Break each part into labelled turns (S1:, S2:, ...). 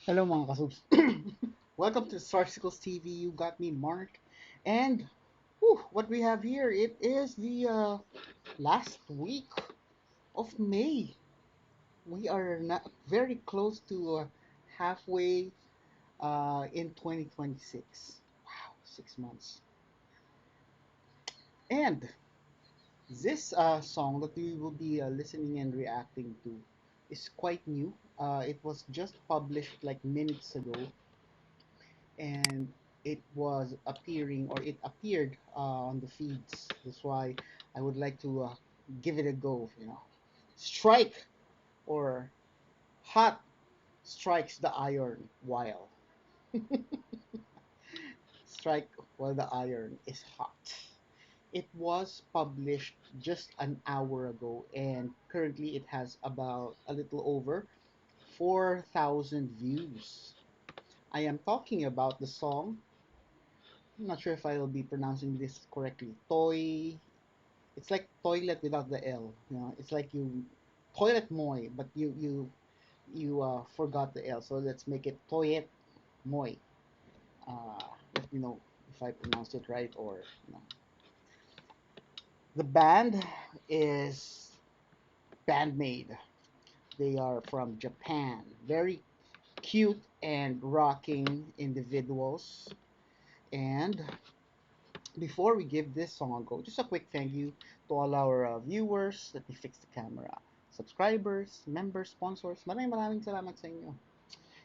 S1: Hello mga kasubs. Welcome to Sarsicles TV. You got me, Mark. And what we have here, it is the last week of May. We are not very close to halfway in 2026. Wow, 6 months. And this song that we will be listening and reacting to is quite new. It was just published like minutes ago, and it appeared on the feeds. That's why I would like to give it a go. Strike or hot strikes the iron while strike while the iron is hot. It was published just an hour ago, and currently it has about a little over 4,000 views. I am talking about the song. I'm not sure if I will be pronouncing this correctly. It's like toilet without the L. It's like you toilet moy, but you forgot the L. So let's make it toilet moy. Let me know if I pronounced it right or no. The band is BAND-MAID. They are from Japan. Very cute and rocking individuals. And before we give this song a go, just a quick thank you to all our viewers. Let me fix the camera. Subscribers, members, sponsors, maraming salamat sa inyo.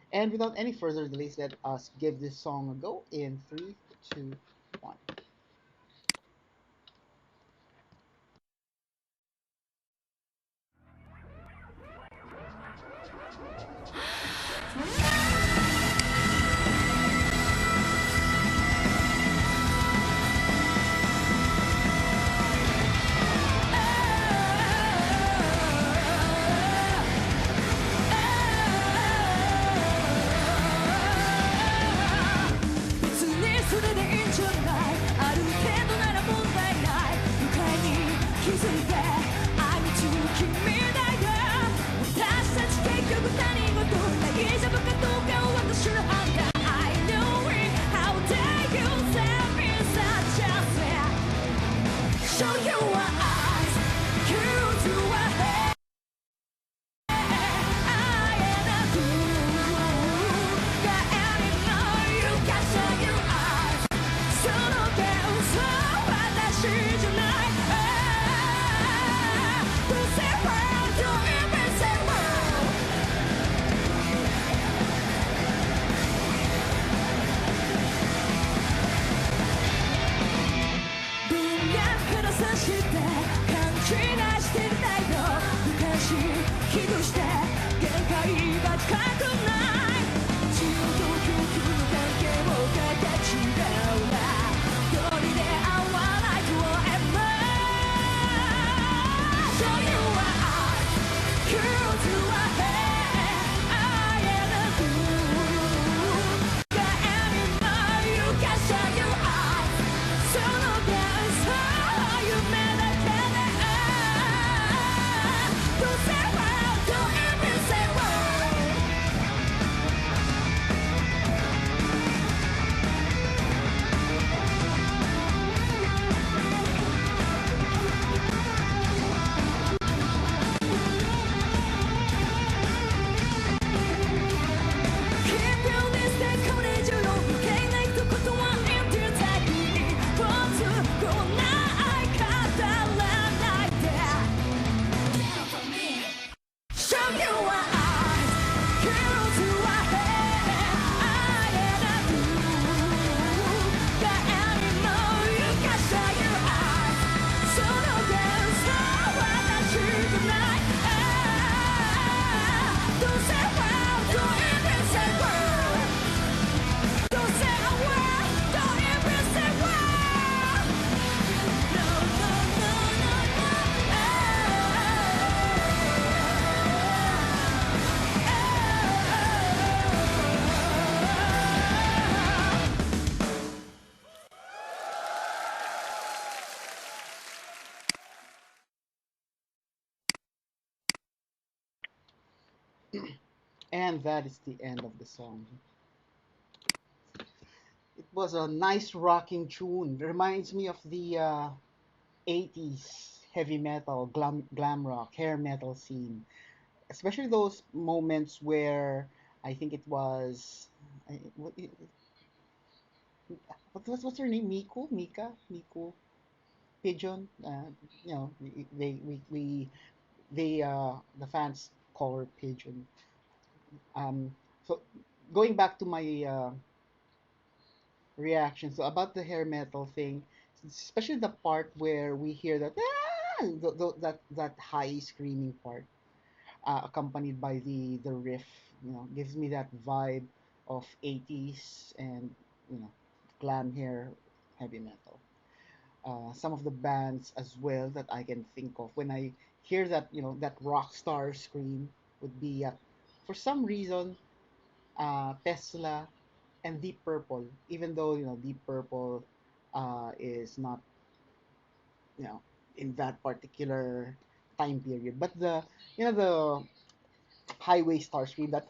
S1: And without any further delays, let us give this song a go in 3, 2, 1. And that is the end of the song. It was a nice rocking tune. Reminds me of the 80s heavy metal, glam rock, hair metal scene. Especially those moments where I think it was what's her name? Miku, Mika, Miku, Pigeon. The fans call her Pigeon. So going back to my reaction, so about the hair metal thing, especially the part where we hear that that high screaming part, accompanied by the riff, gives me that vibe of 80s and you know glam hair heavy metal. Some of the bands as well that I can think of when I hear that that rock star scream would be for some reason Tesla and Deep Purple. Even though Deep Purple is not you know in that particular time period, but the highway star scream, that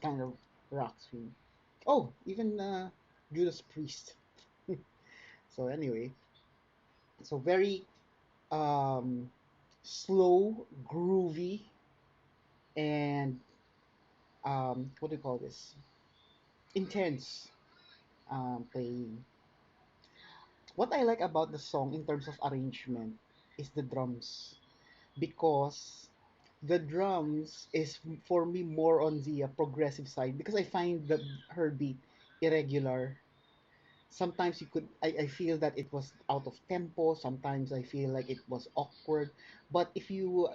S1: kind of rock scream. Oh, even Judas Priest. So anyway, so very um, slow, groovy, and what do you call this? Intense playing. What I like about the song in terms of arrangement is the drums, because the drums is for me more on the progressive side, because I find the her beat irregular. Sometimes I feel that it was out of tempo. Sometimes I feel like it was awkward. But if you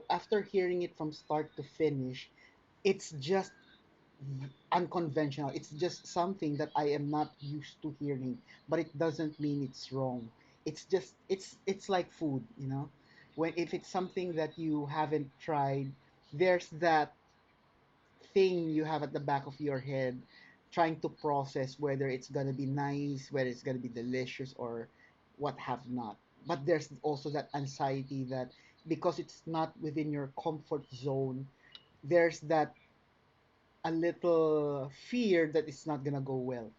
S1: after hearing it from start to finish, it's just unconventional. It's just something that I am not used to hearing, but it doesn't mean it's wrong. It's just it's like food, when if it's something that you haven't tried, there's that thing you have at the back of your head trying to process whether it's going to be nice, whether it's going to be delicious, or what have not. But there's also that anxiety that because it's not within your comfort zone, there's that a little fear that it's not going to go well.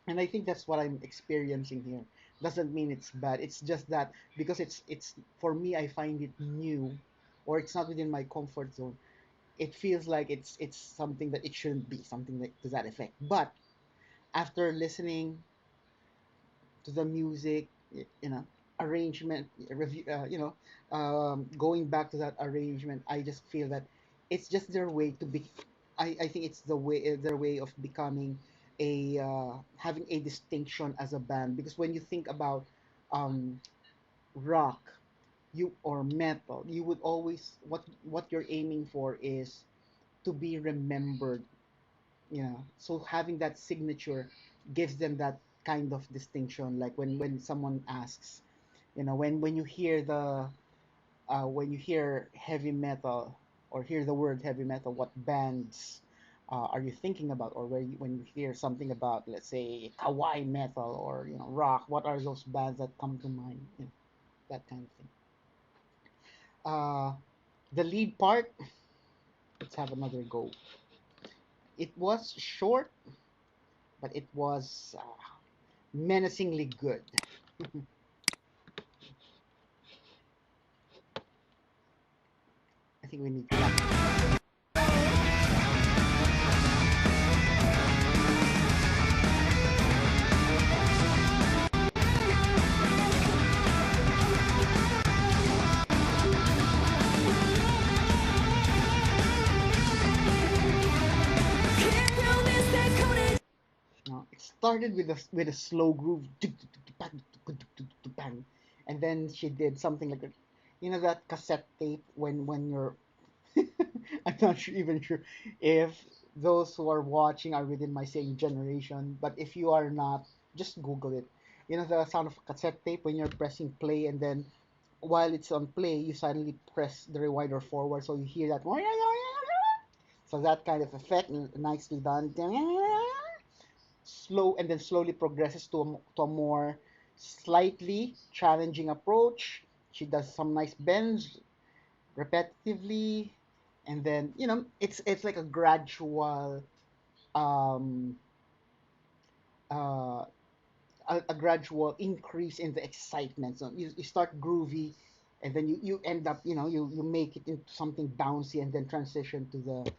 S1: And I think that's what I'm experiencing here. Doesn't mean it's bad. It's just that because it's for me, I find it new, or it's not within my comfort zone. It feels like it's something that it shouldn't be, something that to that effect. But after listening to the music, arrangement, review, going back to that arrangement, I just feel that it's just their way to be. I think it's their way of becoming having a distinction as a band, because when you think about um, rock, or metal, you would always what you're aiming for is to be remembered. So having that signature gives them that kind of distinction, like when someone asks, when you hear when you hear heavy metal, or hear the word heavy metal, what bands are you thinking about? Or when you hear something about, let's say, kawaii metal, or rock, what are those bands that come to mind? That kind of thing. uh, the lead part, let's have another go. It was short, but it was menacingly good. I think we need clap. It started with a slow groove, and then she did something like that. That cassette tape when you're I'm not even sure if those who are watching are within my same generation, but if you are not, just Google it. The sound of cassette tape when you're pressing play, and then while it's on play, you suddenly press the rewind or forward, so you hear that. So that kind of effect, nicely done. Slow, and then slowly progresses to a more slightly challenging approach. She does some nice bends repetitively, and then it's like a gradual um uh a gradual increase in the excitement. So you start groovy, and then you end up, you make it into something bouncy, and then transition to the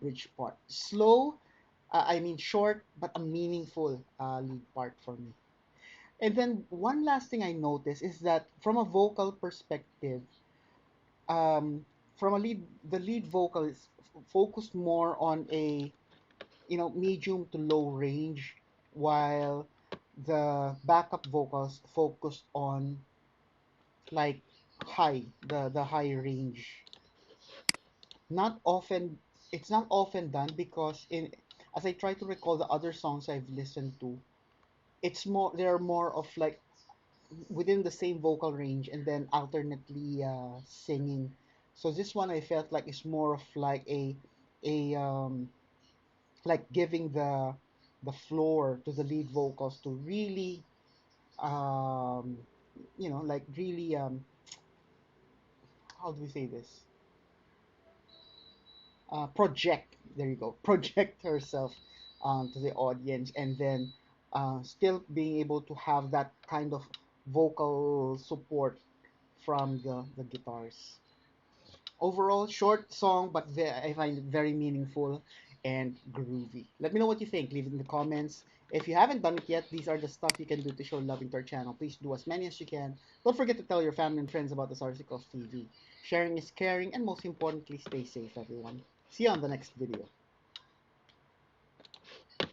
S1: bridge part. Slow, I mean short, but a meaningful lead part for me. And then one last thing I noticed is that from a vocal perspective, um, from a lead, the lead vocal is focused more on a medium to low range, while the backup vocals focused on like the high range. Not often, it's not often done because in as I try to recall the other songs I've listened to, it's more they're more of like within the same vocal range and then alternately singing. So this one I felt like is more of like a like giving the floor to the lead vocals to really um like really how do we say this, project, there you go, project herself to the audience, and then still being able to have that kind of vocal support from the guitars. Overall, short song, but I find it very meaningful and groovy. Let me know what you think. Leave it in the comments. If you haven't done it yet, these are the stuff you can do to show love into our channel. Please do as many as you can. Don't forget to tell your family and friends about the Sarsicles TV. Sharing is caring, and most importantly, stay safe, everyone. See you on the next video.